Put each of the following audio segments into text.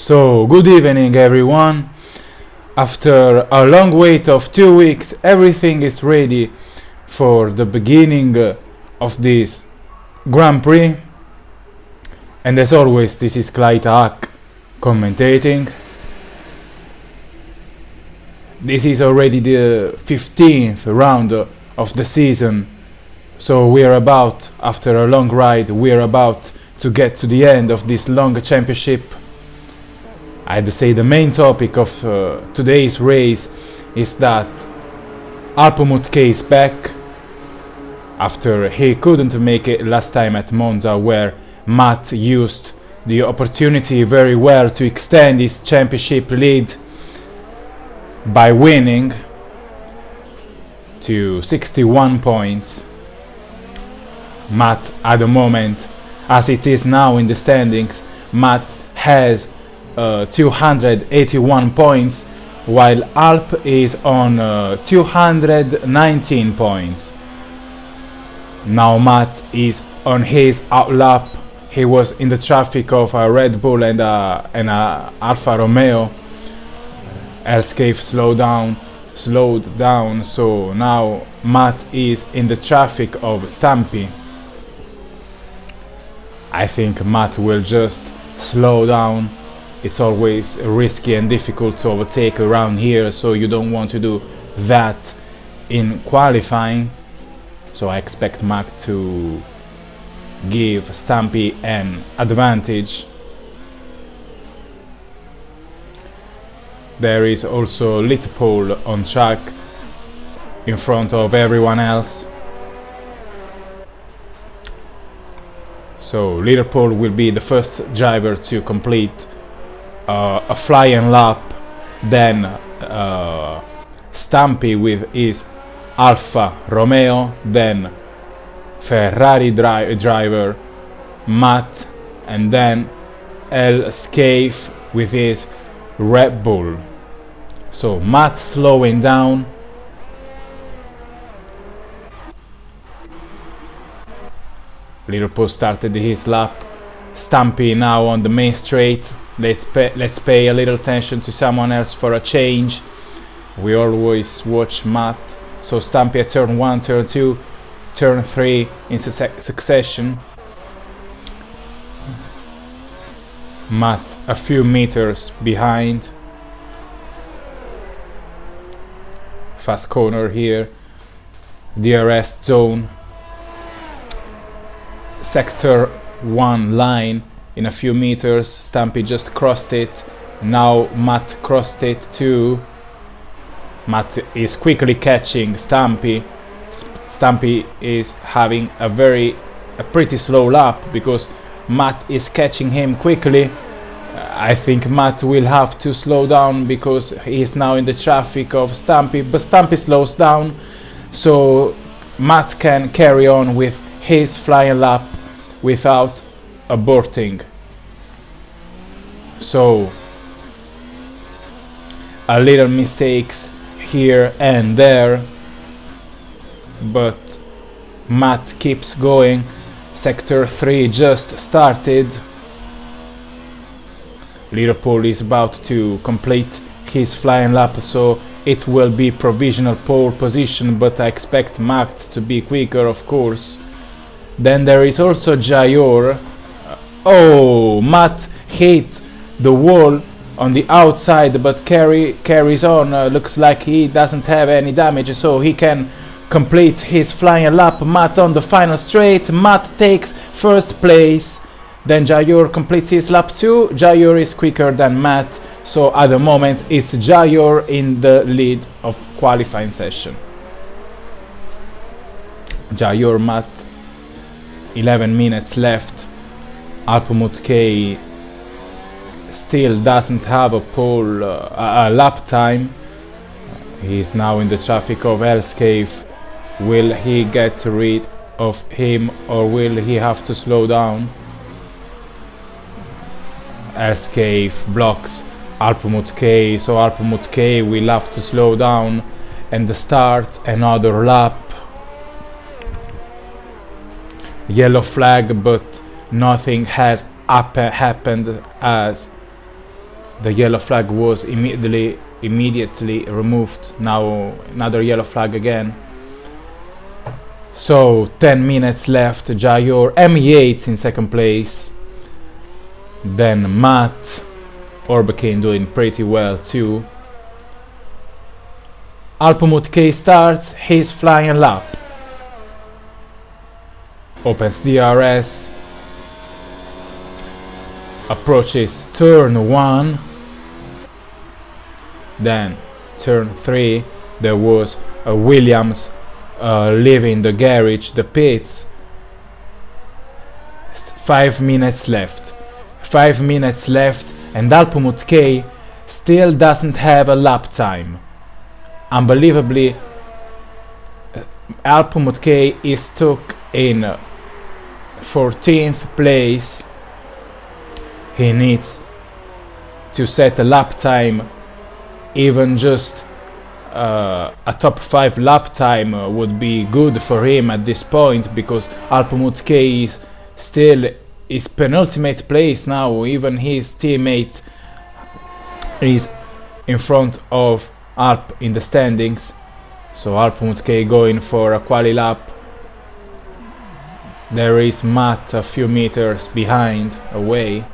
So, good evening everyone. After a long wait of 2 weeks, everything is ready for the beginning of this Grand Prix. And as always, this is Cla-ita-ACC commentating. This is already the 15th round of the season. So we are about, after a long ride, we are about to get to the end of this long championship. I'd say the main topic of today's race is that Alpomut is back after he couldn't make it last time at Monza, where Matt used the opportunity very well to extend his championship lead by winning to 61 points. Matt, at the moment, as it is now in the standings, Matt has 281 points, while Alp is on 219 points. Now Matt is on his outlap. He was in the traffic of a Red Bull and a Alfa Romeo. Elscave slowed down, so now Matt is in the traffic of Stampy. I think Matt will just slow down. It's always risky and difficult to overtake around here, so you don't want to do that in qualifying. So I expect Matt to give Stampy an advantage. There is also Litpole on track in front of everyone else. So Litpole will be the first driver to complete a flying lap, then Stampy with his Alfa Romeo, then Ferrari driver Matt, and then Elscave with his Red Bull. So Matt slowing down. Litpole started his lap. Stampy now on the main straight. Let's pay a little attention to someone else for a change. We always watch Matt. So Stampy at turn 1, turn 2, turn 3 in succession. Matt a few meters behind. Fast corner here. DRS zone. Sector 1 line in a few meters. Stampy just crossed it. Now Matt crossed it too. Matt is quickly catching Stampy. Stampy is having a pretty slow lap because Matt is catching him quickly. I think Matt will have to slow down because he is now in the traffic of Stampy, but Stampy slows down, so Matt can carry on with his flying lap without aborting. So a little mistakes here and there, but Matt keeps going. Sector 3 just started. Litpole is about to complete his flying lap, so it will be provisional pole position, but I expect Matt to be quicker, of course. Then there is also Jayor. Oh, Matt hit the wall on the outside, but carries on. Looks like he doesn't have any damage, so he can complete his flying lap. Matt on the final straight. Matt takes first place. Then Jayor completes his lap too. Jayor is quicker than Matt, so at the moment it's Jayor in the lead of qualifying session. Jayor, Matt, 11 minutes left. Alpomut still doesn't have a lap time. He is now in the traffic of Elscave. Will he get rid of him, or will he have to slow down? Elscave blocks Alpomut, so Alpomut will have to slow down and start another lap. Yellow flag, but nothing has happened as The yellow flag was immediately removed. Now another yellow flag again. So 10 minutes left. Jayor M8 in second place. Then Matt Orbekane doing pretty well too. Alpamut K starts his flying lap. Opens DRS. Approaches turn 1. Then turn 3. There was a Williams leaving the garage, the pits. 5 minutes left. 5 minutes left, and Alpamut K still doesn't have a lap time. Unbelievably, Alpamut K is stuck in 14th place. He needs to set a lap time. Even just a top 5 lap time would be good for him at this point, because Alpamut K is still his penultimate place now. Even his teammate is in front of Alp in the standings. So Alpamut K going for a quali lap. There is Matt a few meters behind away.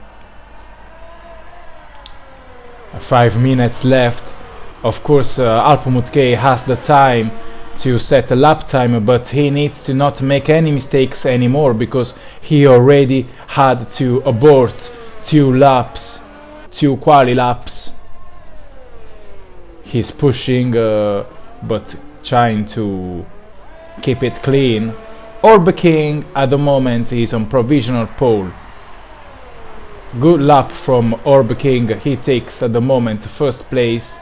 5 minutes left. Of course, Alpamut K has the time to set a lap time, but he needs to not make any mistakes anymore, because he already had to abort 2 laps, 2 quali laps. He's pushing, but trying to keep it clean. Orbekane at the moment is on provisional pole. Good lap from Orbekane. He takes at the moment first place.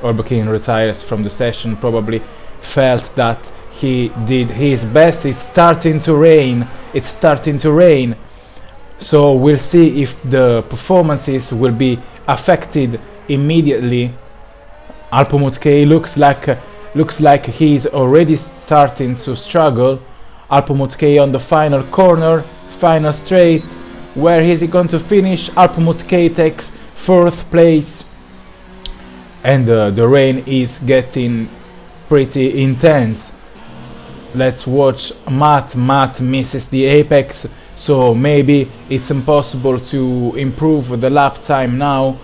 Orbekane retires from the session. Probably felt that he did his best. It's starting to rain. It's starting to rain. So we'll see if the performances will be affected immediately. Alpamut K looks like he's already starting to struggle. Alpamut K on the final corner. Final straight. Where is he going to finish? Alpamut K takes 4th place. And the rain is getting pretty intense. Let's watch Matt. Matt misses the apex, so maybe it's impossible to improve the lap time now.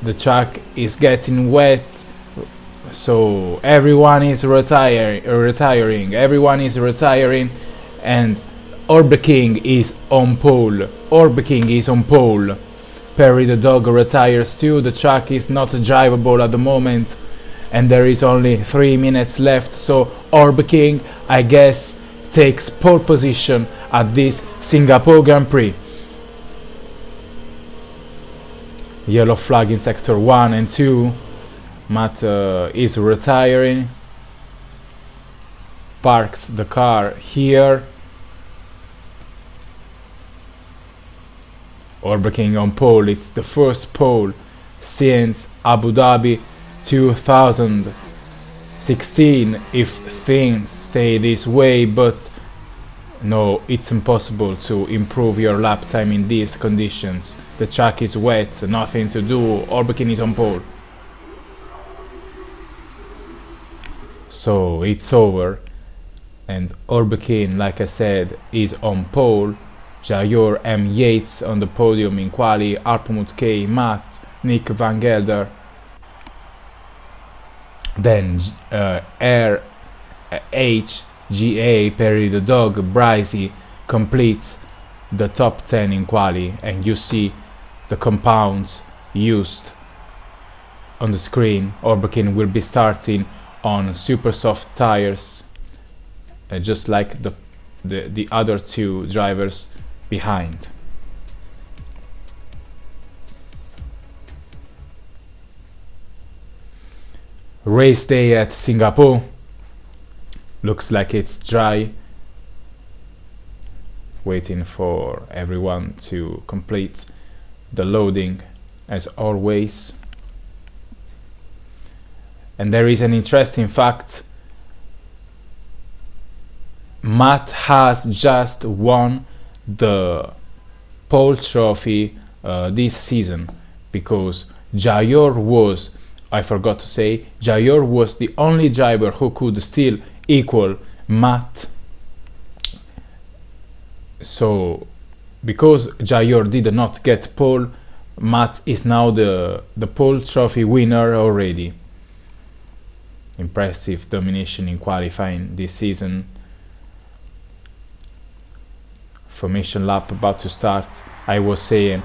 The track is getting wet, so everyone is retiring. Everyone is retiring, and Orbekane is on pole. Orbekane is on pole. Perry the dog retires too. The track is not drivable at the moment, and there is only 3 minutes left, so Orbekane, I guess, takes pole position at this Singapore Grand Prix. Yellow flag in sector 1 and 2. Matt is retiring. Parks the car here. Orbekane on pole. It's the first pole since Abu Dhabi 2016, if things stay this way, but no, it's impossible to improve your lap time in these conditions. The track is wet, nothing to do. Orbekane is on pole. So it's over, and Orbekane, like I said, is on pole. Jayor M. Yates on the podium in quali, Alpamut K, Matt, Nick Van Gelder. Then HGA, Perry the dog, Brycey completes the top 10 in quali, and you see the compounds used on the screen. Orbekane will be starting on super soft tires, just like the other 2 drivers behind. Race day at Singapore. Looks like it's dry. Waiting for everyone to complete the loading as always. And there is an interesting fact. Matt has just won the pole trophy this season, because Jayor was, I forgot to say, Jayor was the only driver who could still equal Matt. So because Jayor did not get pole, Matt is now the pole trophy winner already. Impressive domination in qualifying this season. Formation lap about to start. I was saying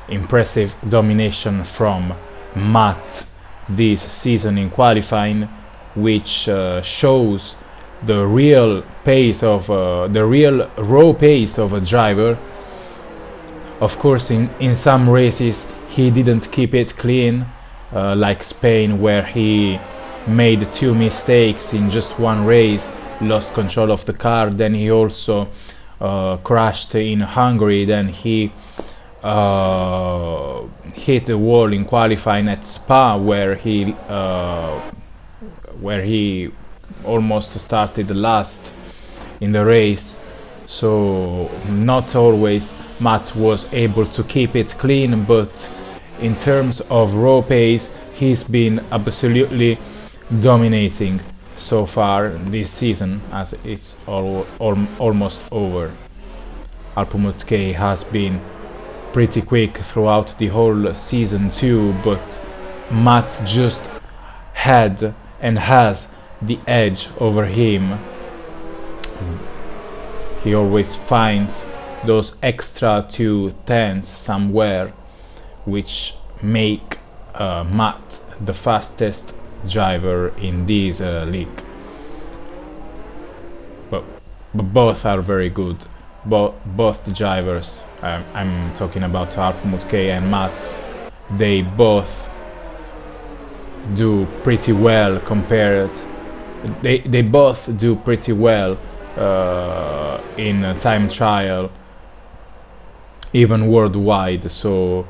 impressive domination from Matt this season in qualifying, which shows the real pace of the real raw pace of a driver. Of course, in some races he didn't keep it clean, like Spain, where he made 2 mistakes in just one race, lost control of the car. Then he also crashed in Hungary. Then he hit a wall in qualifying at Spa, where he almost started last in the race. So not always Matt was able to keep it clean, but in terms of raw pace he's been absolutely dominating so far this season, as it's almost over. Alpmut K has been pretty quick throughout the whole season too, but Matt just had and has the edge over him. He always finds those extra 2/10 somewhere, which make Matt the fastest driver in this league. But both are very good. Both the drivers, I'm talking about Alpmut K and Matt, they both do pretty well compared. They both do pretty well in a time trial, even worldwide. So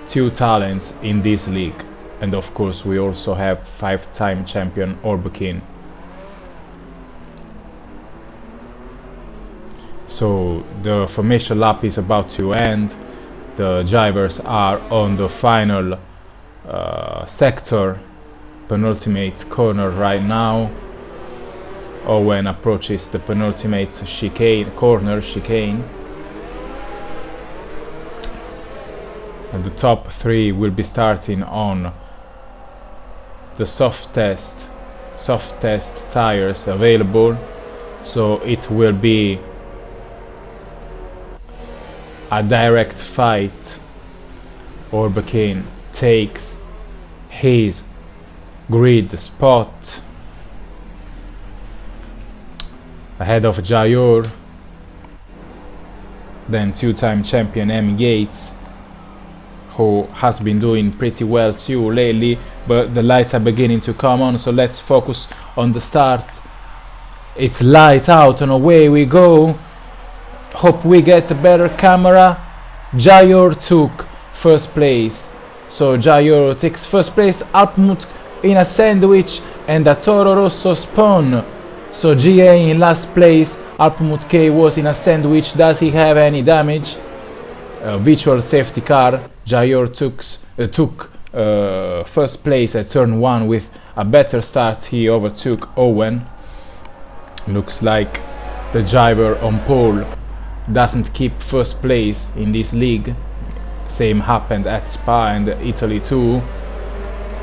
2 talents in this league. And of course we also have 5-time champion Orbukin. So the formation lap is about to end. The drivers are on the final sector, penultimate corner right now. Owen approaches the penultimate corner chicane. And the top 3 will be starting on the softest tires available, so it will be a direct fight. Orbukin takes his grid spot ahead of Jayor, then 2-time champion M. Gates, who has been doing pretty well too lately, but the lights are beginning to come on, so let's focus on the start. It's light out and away we go. Hope we get a better camera. Jayor took first place, so Jayor takes first place. Alpmut in a sandwich and a Toro Rosso spun, so GA in last place. Alpmut K was in a sandwich. Does he have any damage? Virtual safety car. Jayor took first place at turn 1 with a better start. He overtook Owen. Looks like the driver on pole doesn't keep first place in this league. Same happened at Spa and Italy too.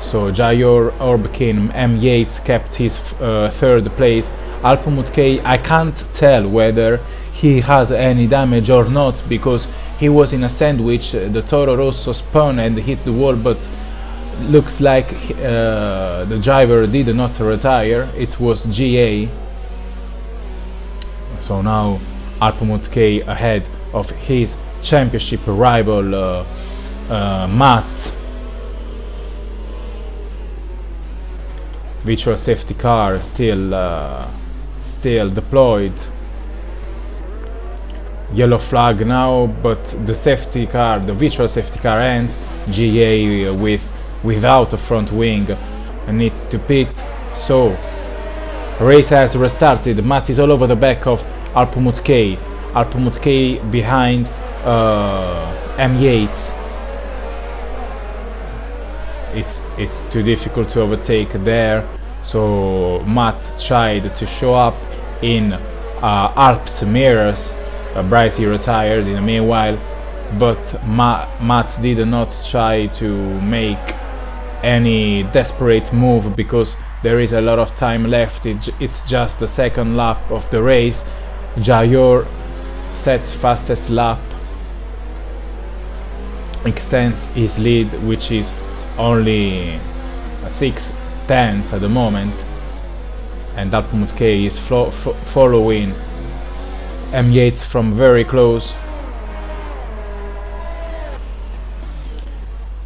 So Jayor, Orbukin, M. Yates kept his third place. Alpmut K, I can't tell whether he has any damage or not, because he was in a sandwich. The Toro Rosso spun and hit the wall, but looks like the driver did not retire. It was GA. So now Alpmut K ahead of his championship rival Matt. Virtual safety car still deployed. Yellow flag now, but the virtual safety car ends. GA without a front wing needs to pit. So race has restarted. Matt is all over the back of Alpmut K. Alpmut K behind M8. It's too difficult to overtake there, so Matt tried to show up in Alp's mirrors. Brycey retired in the meanwhile, but Matt did not try to make any desperate move because there is a lot of time left. It's just the second lap of the race. Jayor sets fastest lap, extends his lead, which is only 6/10 at the moment, and Alpmut K is following M8 from very close.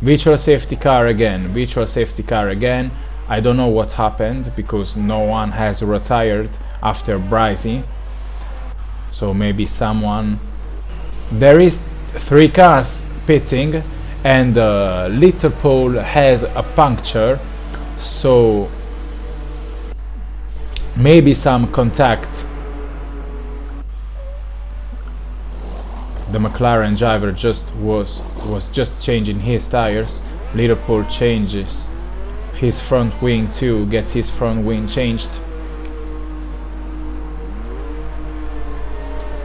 Virtual safety car again, I don't know what happened because no one has retired after Brycey, so maybe someone. There is 3 cars pitting, and Little Paul has a puncture, so maybe some contact. The McLaren driver was just changing his tires. Little Paul changes his front wing too, gets his front wing changed.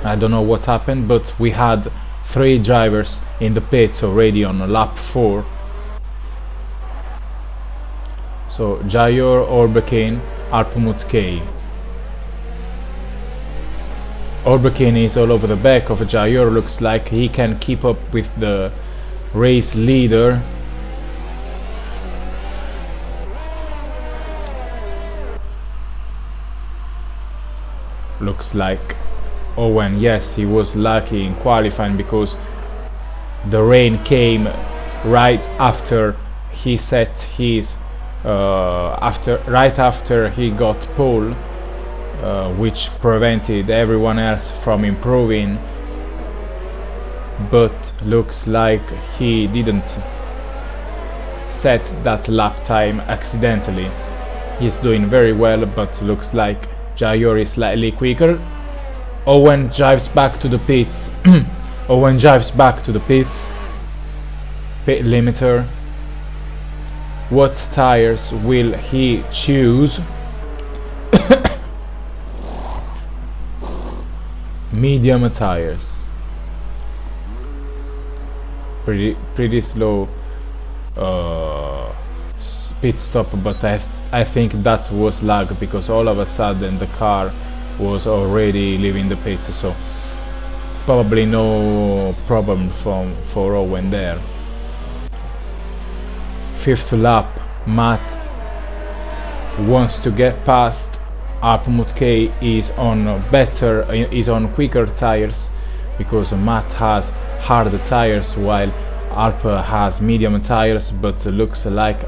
I don't know what happened, but we had 3 drivers in the pits already on lap 4. So Jayor, Orbekin, Alpmut K. Orbekin is all over the back of Jayor. Looks like he can keep up with the race leader. Looks like Owen, yes, he was lucky in qualifying because the rain came right after he set his right after he got pole, which prevented everyone else from improving, but looks like he didn't set that lap time accidentally. He's doing very well, but looks like Jayor is slightly quicker. Owen drives back to the pits. Owen drives back to the pits. Pit limiter. What tires will he choose? Medium tires. Pretty slow pit stop, but I think that was lag because all of a sudden the car was already leaving the pits, so probably no problem for Owen there. 5th lap, Matt wants to get past. Alpmut K is on quicker tires because Matt has hard tires while Alp has medium tires, but looks like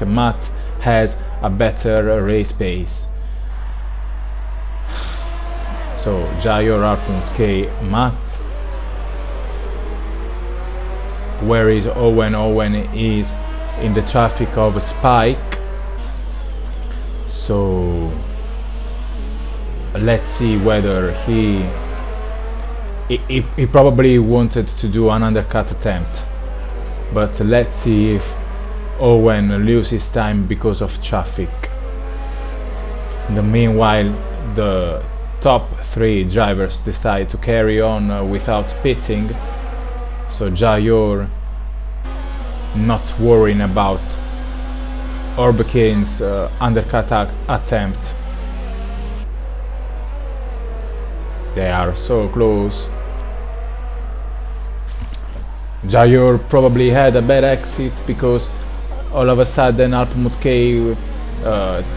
Matt has a better race pace. So Jayor, Alpmut K, Matt. Where is Owen? Owen is in the traffic of Spike. So let's see whether he probably wanted to do an undercut attempt, but let's see if Owen loses time because of traffic. In the meanwhile, the top 3 drivers decide to carry on without pitting, so Jayor not worrying about Orbekin's undercut attempt. They are so close. Jayor probably had a bad exit because all of a sudden Alpmut K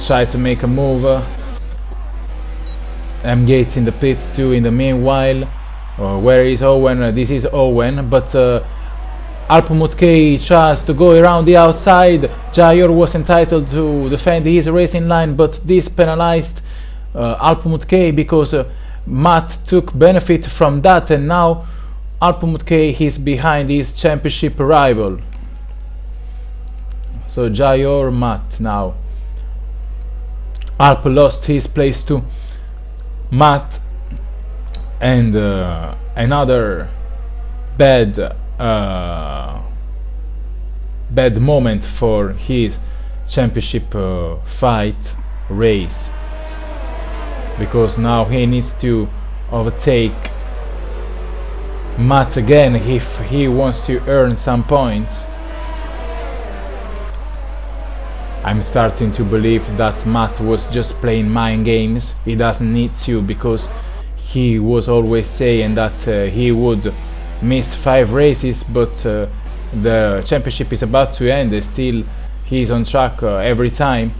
tried to make a move. M. Gates in the pits too in the meanwhile. Where is Owen? This is Owen, but Alpmut K tries to go around the outside. Jayor was entitled to defend his racing line, but this penalized Alpmut K because Matt took benefit from that, and now Alpmut K is behind his championship rival. So Jayor, Matt now. Alp lost his place to Matt, and another bad bad moment for his championship fight race, because now he needs to overtake Matt again if he wants to earn some points. I'm starting to believe that Matt was just playing mind games. He doesn't need to, because he was always saying that he would miss 5 races, but the championship is about to end. Still he's on track every time.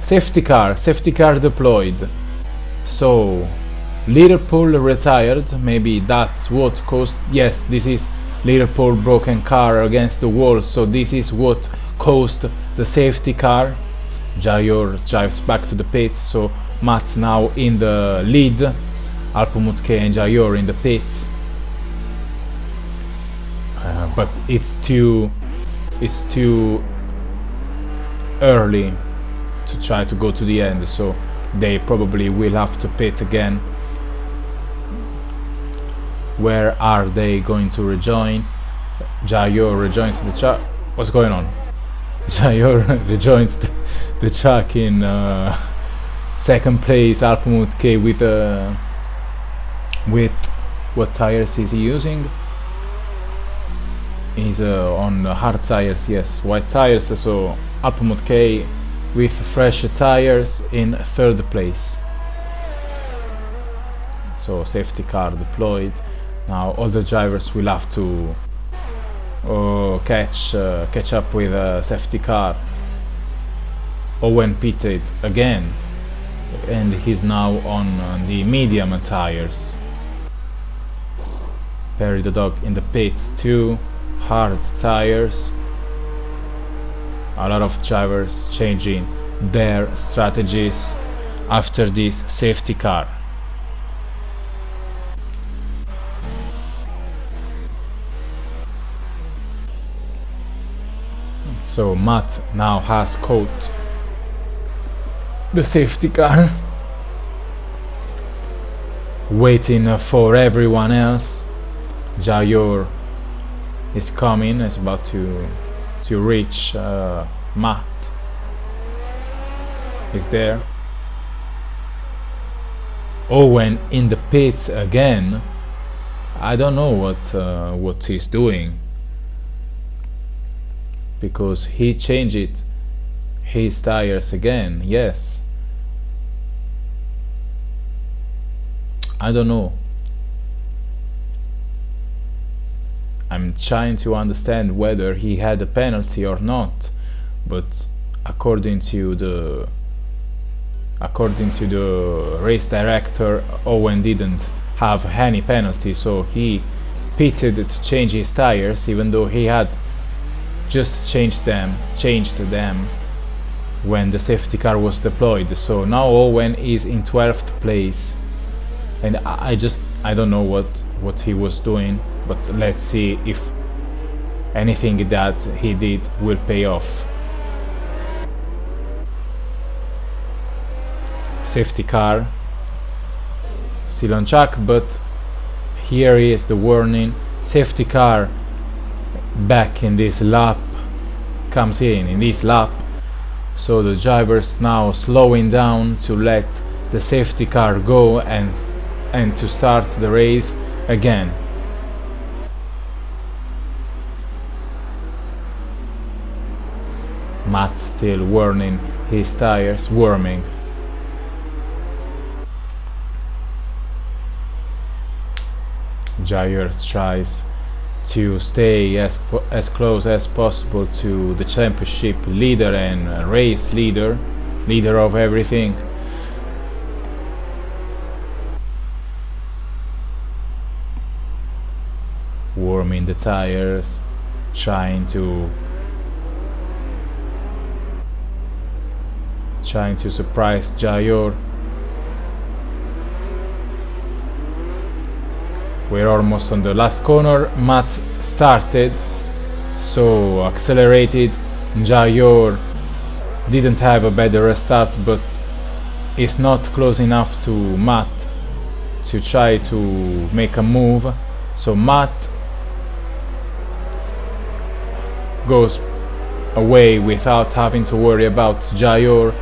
Safety car deployed. So Liverpool retired. Maybe that's what caused. Yes, this is Liverpool broken car against the wall, so this is what caused the safety car. Jayor drives back to the pits, so Matt now in the lead. Alpumutke and Jayor in the pits. But it's too early to try to go to the end, so they probably will have to pit again. Where are they going to rejoin? Jayor rejoins the track. What's going on? Jayor rejoins the track in second place. Alpumutke with what tires is he using? He's on hard tires, yes, white tires. So Alpumutke with fresh tires in third place. So safety car deployed. Now all the drivers will have to catch up with a safety car. Owen pitted again, and he's now on the medium tires. Perry the dog in the pits too. Hard tires. A lot of drivers changing their strategies after this safety car. So Matt now has caught the safety car, waiting for everyone else. Jayor is coming, is about to reach Matt. He's there. Owen in the pits again. I don't know what he's doing, because he changed his tires again. Yes, I don't know. I'm trying to understand whether he had a penalty or not, but according to the race director, Owen didn't have any penalty, so he pitted to change his tires, even though he had just changed them when the safety car was deployed. So now Owen is in 12th place, and I don't know what he was doing, but let's see if anything that he did will pay off. Safety car still on track, but here is the warning. Safety car back in this lap, comes in this lap, so the drivers now slowing down to let the safety car go and to start the race again. Matt still warming his tires, warming. Jair tries to stay as close as possible to the championship leader and race leader of everything. Warming the tires, trying to surprise Jair. We're almost on the last corner. Matt started, so accelerated. Jair didn't have a better start, but is not close enough to Matt to try to make a move. So Matt goes away without having to worry about Jayor.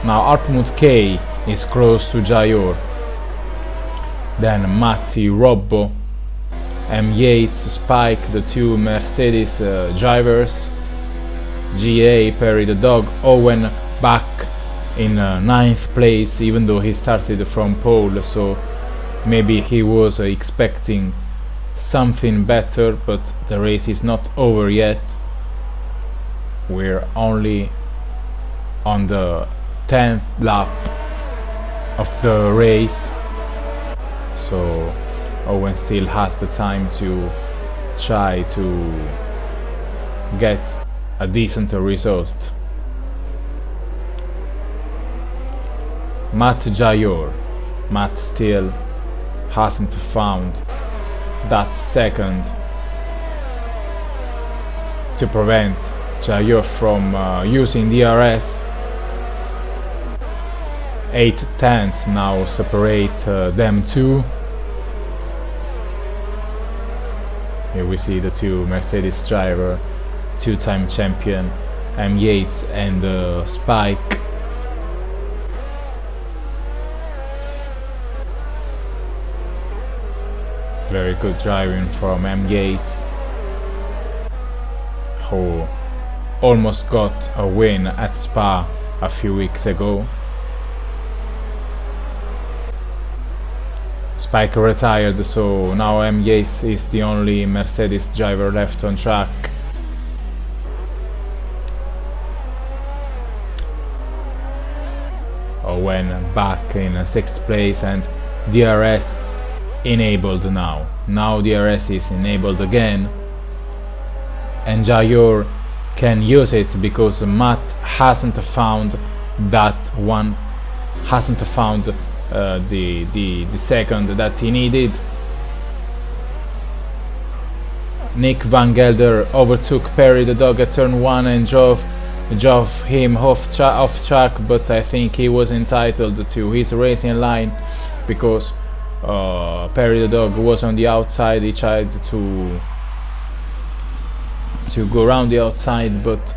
Now Alpmut K is close to Jayor. Then Matti, Robbo, M. Yates, Spike, the two Mercedes drivers, GA, Perry the dog, Owen back in 9th place, even though he started from pole, so maybe he was expecting something better, but the race is not over yet. We're only on the 10th lap of the race, so Owen still has the time to try to get a decent result. Matt Jayor. Matt still hasn't found that second to prevent Jayor from using DRS. 8 tenths now separate them two. Here we see the two Mercedes driver, two-time champion M. Yates and Spike. Very good driving from M. Yates, who almost got a win at Spa a few weeks ago. Spike retired, so now M. Yates is the only Mercedes driver left on track. Owen back in 6th place and DRS enabled now. Now DRS is enabled again, and Jayor can use it because Matt hasn't found that one, hasn't found the second that he needed. Nick Van Gelder overtook Perry the dog at turn 1 and drove him off track, but I think he was entitled to his racing line because Perry the dog was on the outside. He tried to go around the outside, but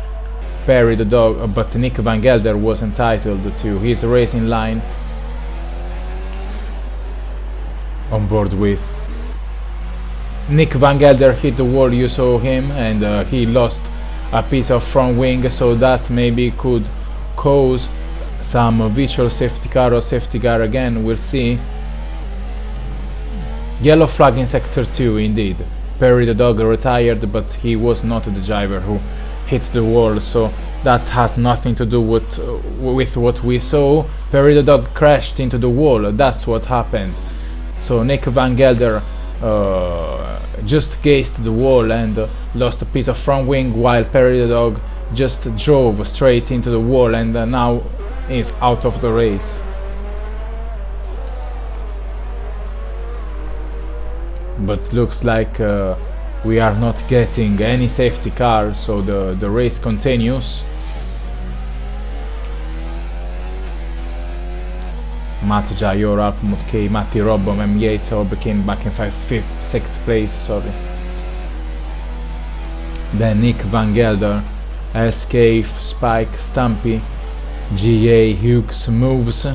Nick Van Gelder was entitled to his racing line on board with. Nick Van Gelder hit the wall, you saw him, and he lost a piece of front wing, so that maybe could cause some virtual safety car or safety car again, we'll see. Yellow flag in sector 2 indeed. Perry the dog retired, but he was not the driver who hit the wall, so that has nothing to do with what we saw. Perry the dog crashed into the wall, that's what happened. So Nick Van Gelder just gazed the wall and lost a piece of front wing, while Perry the dog just drove straight into the wall and now is out of the race. But looks like we are not getting any safety car, so the race continues. Matt Jayor, Alpmut K, Matti Robbo, M. Yates all became back in 6th place, sorry. Then Nick Van Gelder, Elscave, Spike, Stampy, GA, Hughes moves.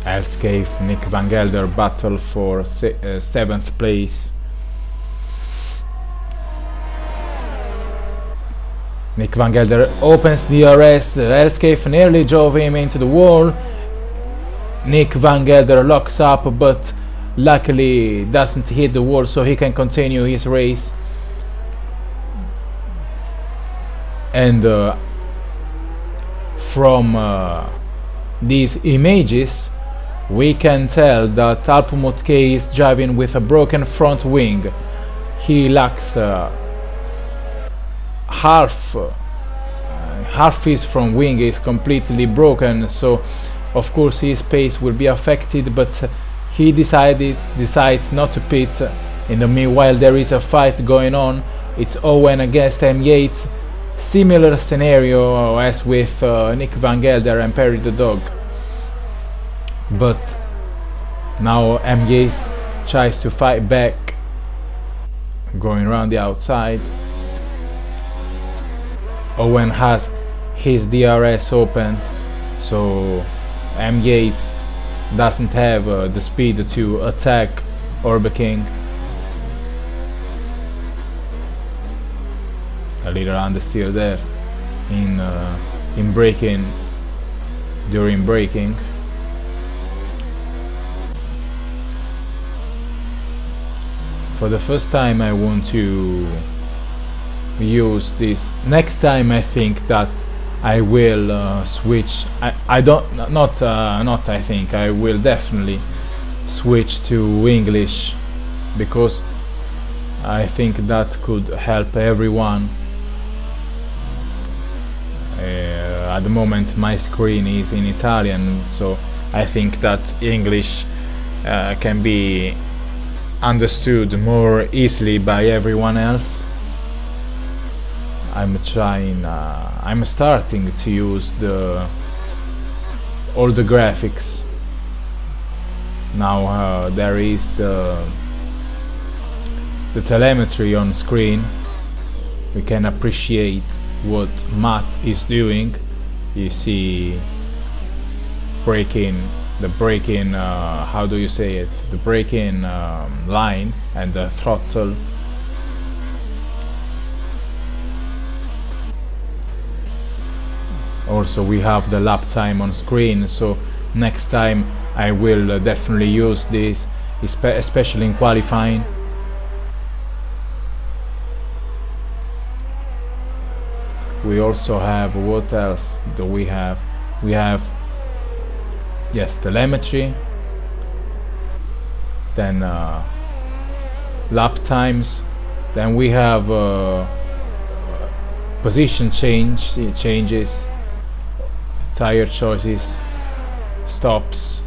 Elscave, Nick Van Gelder battle for 7th place. Nick Van Gelder opens DRS, Elscave nearly drove him into the wall. Nick Van Gelder locks up, but luckily doesn't hit the wall, so he can continue his race. And from these images we can tell that Alpmut K is driving with a broken front wing. He lacks half his front wing is completely broken, so of course his pace will be affected, but he decides not to pit. In the meanwhile there is a fight going on. It's Owen against M. Yates. similar scenario as with Nick Van Gelder and Perry the Dog, but now M. Yates tries to fight back, going around the outside. Owen has his DRS opened, so M. Yates doesn't have the speed to attack Orbe King. A little understeer there in braking, during braking. For the first time I want to use this. Next time I think that I will switch. I think I will definitely switch to English, because I think that could help everyone. At the moment my screen is in Italian, so I think that English can be understood more easily by everyone else. I'm starting to use all the graphics. Now there is the telemetry on screen. We can appreciate what Matt is doing. You see the braking, how do you say it? The braking line and the throttle. Also we have the lap time on screen, so next time I will definitely use this, especially in qualifying. We also have, what else do we have? We have, yes, telemetry, then lap times, then we have position changes, tire choices, stops.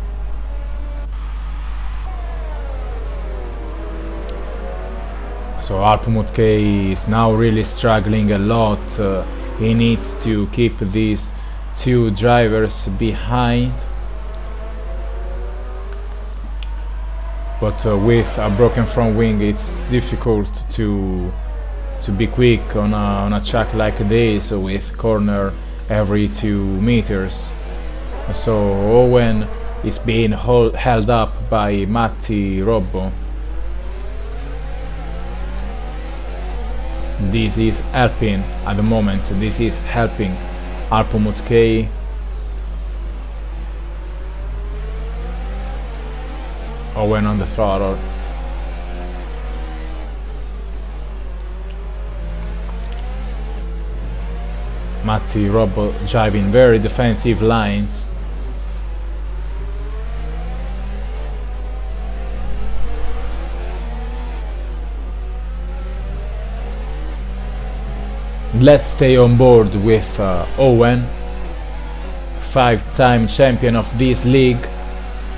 So Alpmut K is now really struggling a lot. He needs to keep these two drivers behind, but with a broken front wing it's difficult to be quick on a track like this with corner every 2 meters. So Owen is being held up by Matti Robbo. This is helping at the moment. This is helping Alpmut K. Owen on the throttle. Matti Robbo driving very defensive lines. Let's stay on board with Owen, 5-time champion of this league.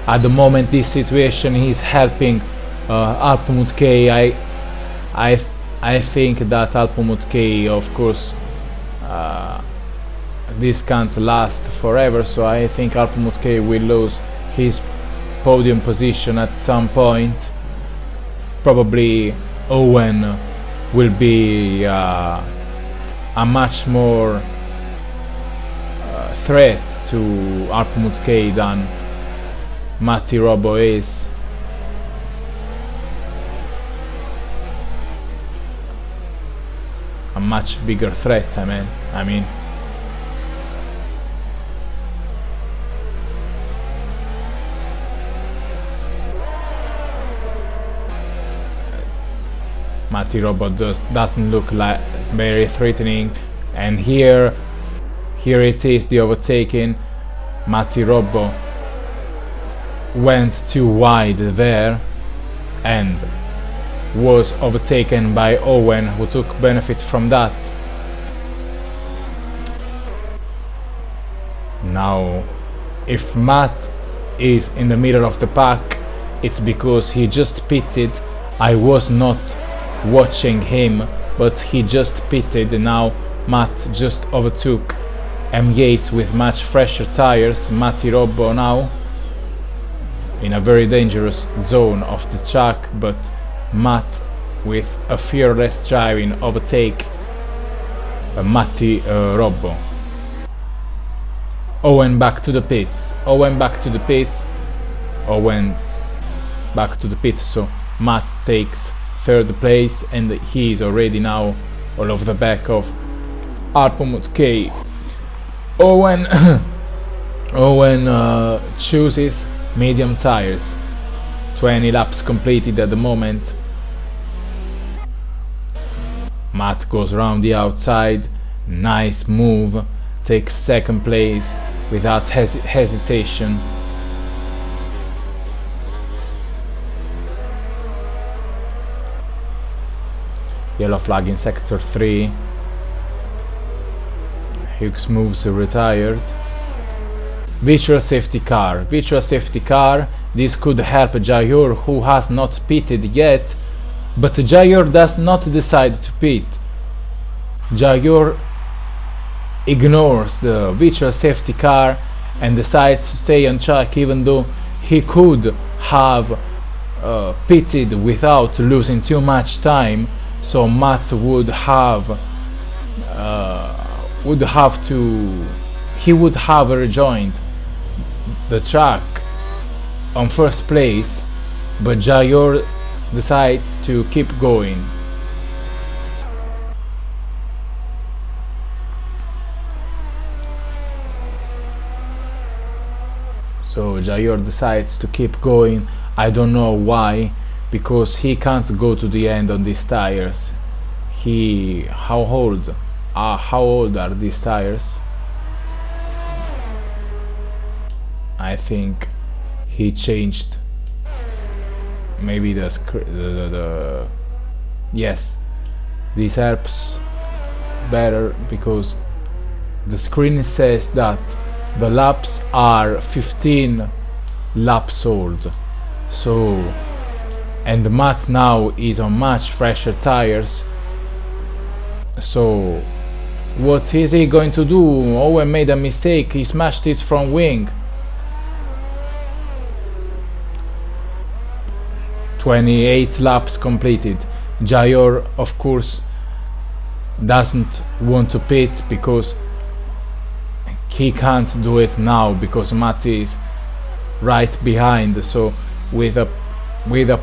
At the moment this situation is helping Alpmut K. I think that Alpmut K, of course, this can't last forever, so I think Alpmut K will lose his podium position at some point. Probably Owen will be a much more threat to Alpmut K than Matti Robbo is. A much bigger threat, I mean. Matti Robbo doesn't look like very threatening, and here it is, the overtaking. Matti Robbo went too wide there and was overtaken by Owen, who took benefit from that. Now if Matt is in the middle of the pack, it's because he just pitted. I was not watching him, but he just pitted. Now Matt just overtook M. Yates with much fresher tires. Matti Robbo now in a very dangerous zone of the track, but Matt with a fearless driving overtakes Matti Robbo. Owen back to the pits. Owen back to the pits. So Matt takes third place, and he is already now all over the back of Arpomut K. Owen chooses medium tires. 20 laps completed at the moment. Matt goes around the outside. Nice move. Takes second place without hesitation. Yellow flag in sector 3. Hughes moves retired. Virtual safety car. Virtual safety car. This could help Jayor, who has not pitted yet, but Jayor does not decide to pit. Jayor ignores the virtual safety car and decides to stay on track, even though he could have pitted without losing too much time. So Matt would have rejoined the track on first place, but Jayor decides to keep going. So Jayor decides to keep going. I don't know why, because he can't go to the end on these tires. How old are these tires? I think he changed maybe the yes, this helps better, because the screen says that the laps are 15 laps old. So, and Matt now is on much fresher tires. So what is he going to do? Owen made a mistake. He smashed his front wing. 28 laps completed. Jayor, of course, doesn't want to pit because he can't do it now, because Matt is right behind. So with a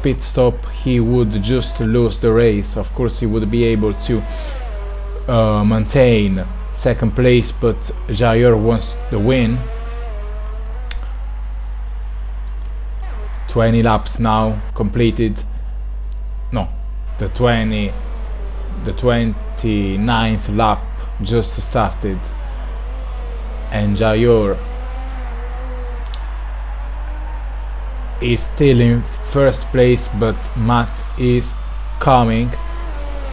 pit stop he would just lose the race. Of course he would be able to maintain second place, but Jayor wants the win. 20 laps now completed. No, the 29th lap just started, and Jayor is still in first place, but Matt is coming.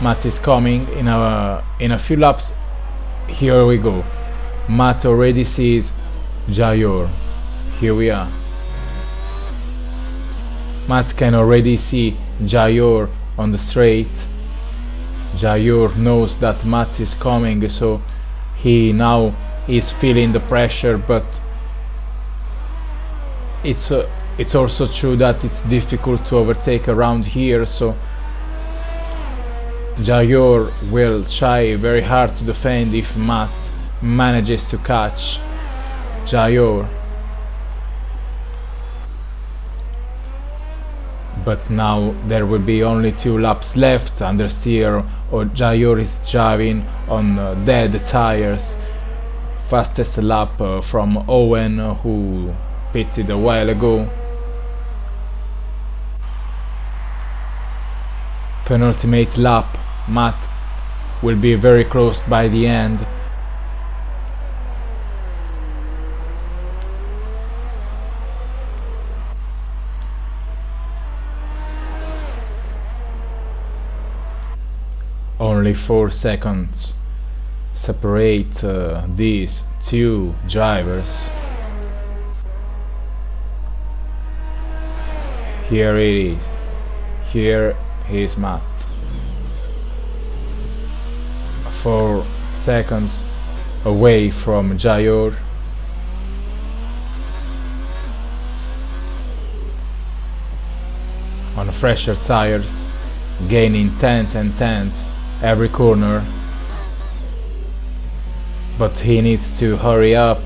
Matt is coming in a few laps. Here we go. Matt already sees Jayor. Here we are. Matt can already see Jayor on the straight. Jayor knows that Matt is coming, so he now is feeling the pressure, but it's also true that it's difficult to overtake around here, so Jayor will try very hard to defend if Matt manages to catch Jayor. But now there will be only 2 laps left. Understeer or Jayor is driving on dead tires. Fastest lap from Owen, who pitted a while ago. Penultimate lap. Matt will be very close by the end. Only 4 seconds separate these 2 drivers. Here it is. Here is Matt. 4 seconds away from Jayor. On fresher tires, gaining tenths and tenths every corner. But he needs to hurry up,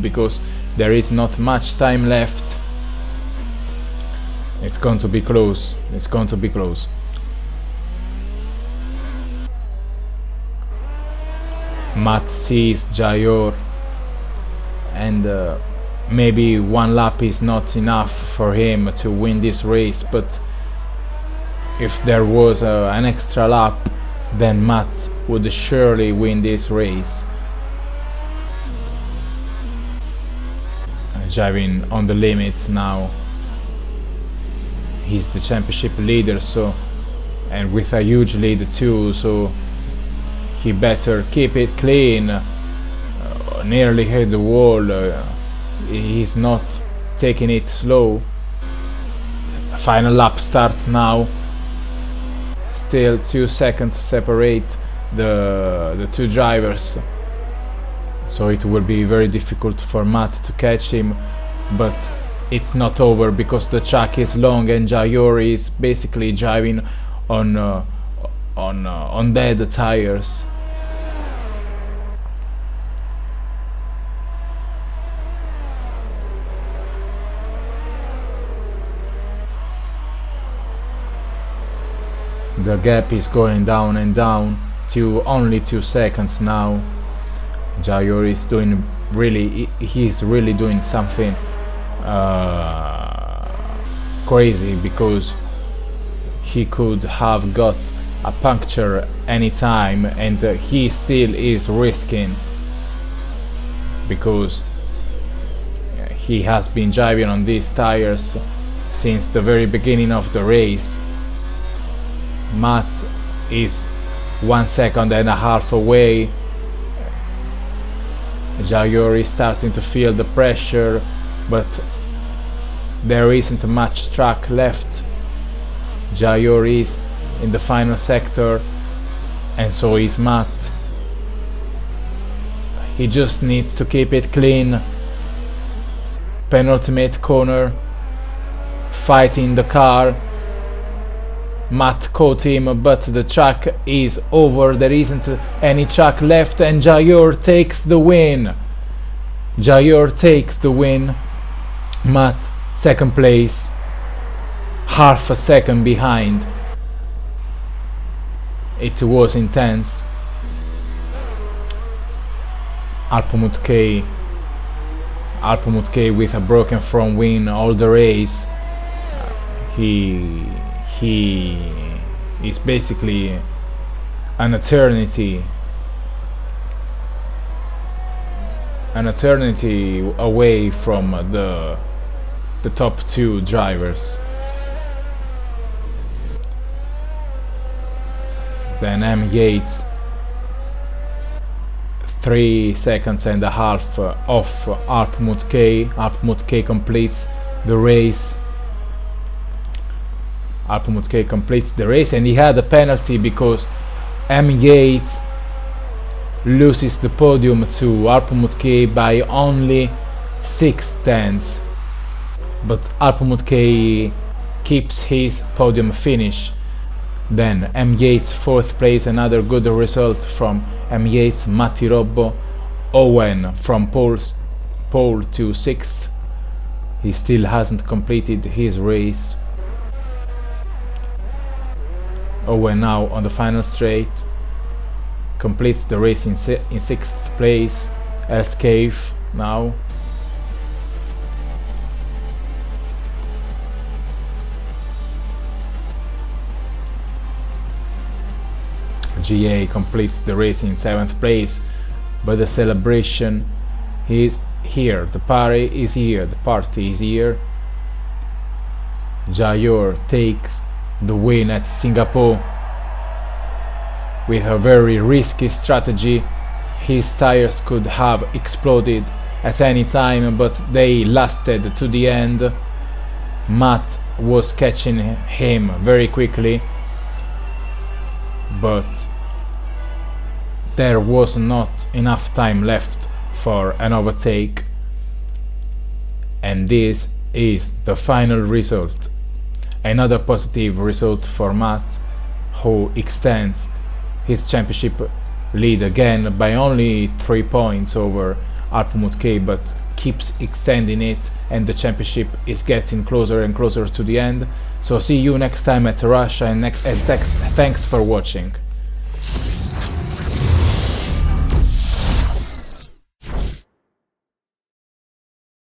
because there is not much time left. It's going to be close, Matt sees Jayor, and maybe one lap is not enough for him to win this race, but if there was an extra lap, then Matt would surely win this race. Driving on the limit now. He's the championship leader, and with a huge lead too, so he better keep it clean. Nearly hit the wall. He's not taking it slow. Final lap starts now. Still 2 seconds separate the two drivers, so it will be very difficult for Matt to catch him, but it's not over because the track is long and Jayor is basically driving on dead tires. The gap is going down and down to only 2 seconds now. Jayor is doing he's really doing something crazy, because he could have got a puncture anytime, and he still is risking, because he has been driving on these tires since the very beginning of the race. Matt is 1.5 seconds away. Jayor is starting to feel the pressure, but there isn't much track left. Jayor is in the final sector, and so is Matt. He just needs to keep it clean. Penultimate corner, fighting the car. Matt caught him, but the track is over. There isn't any track left, and Jayor takes the win. Matt second place, half a second behind. It was intense. Alpamut K with a broken front wing all the race. He is basically an eternity away from the top 2 drivers. Then M. Yates 3.5 seconds off Alpamut K. Alpamut K completes the race. Alpamut K completes the race, and he had a penalty because M. Yates loses the podium to Alpamut K by only 6 tenths, but Alpamut K keeps his podium finish. Then M. Yates 4th place, another good result from M. Yates. Matti Robbo, Owen from pole to 6th. He still hasn't completed his race. Owen now on the final straight completes the race in 6th place. Elscave now. GA completes the race in 7th place, but the celebration is here. The party is here. Jayor takes the win at Singapore with a very risky strategy. His tires could have exploded at any time, but they lasted to the end. Matt was catching him very quickly, but there was not enough time left for an overtake, and this is the final result. Another positive result for Matt, who extends his championship lead again by only 3 points over Alpmut K, but keeps extending it, and the championship is getting closer and closer to the end. So see you next time at Russia, and thanks for watching.